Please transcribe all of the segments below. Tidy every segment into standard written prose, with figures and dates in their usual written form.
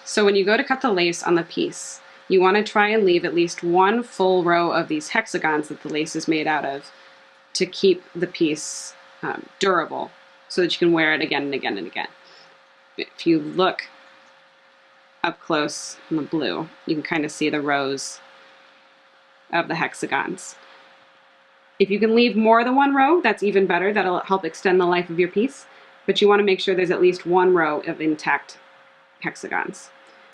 So when you go to cut the lace on the piece, you want to try and leave at least one full row of these hexagons that the lace is made out of to keep the piece durable so that you can wear it again and again and again. If you look up close in the blue, you can kind of see the rows of the hexagons. If you can leave more than one row, that's even better. That'll help extend the life of your piece. But you want to make sure there's at least one row of intact hexagons.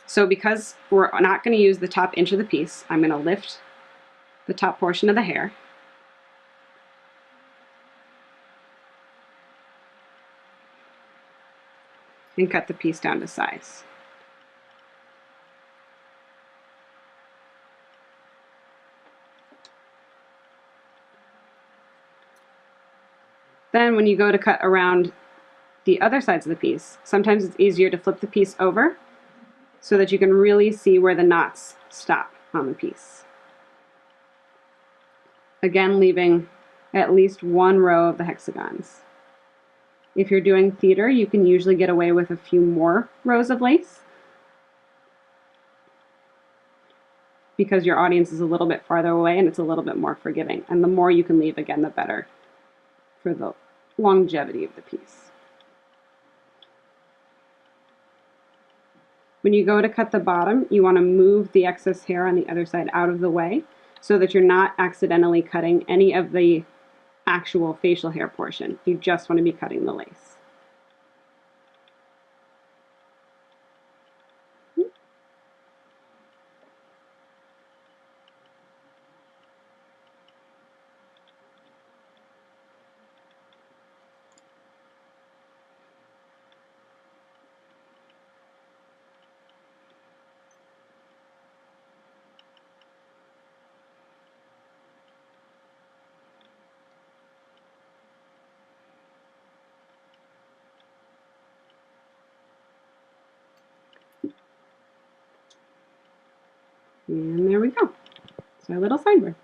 So because we're not going to use the top inch of the piece, I'm going to lift the top portion of the hair. And cut the piece down to size. Then when you go to cut around the other sides of the piece, sometimes it's easier to flip the piece over so that you can really see where the knots stop on the piece. Again, leaving at least one row of the hexagons. If you're doing theater, you can usually get away with a few more rows of lace because your audience is a little bit farther away and it's a little bit more forgiving. And the more you can leave, again, the better for the longevity of the piece. When you go to cut the bottom, you want to move the excess hair on the other side out of the way so that you're not accidentally cutting any of the actual facial hair portion. You just want to be cutting the lace. And there we go. So a little sideburn.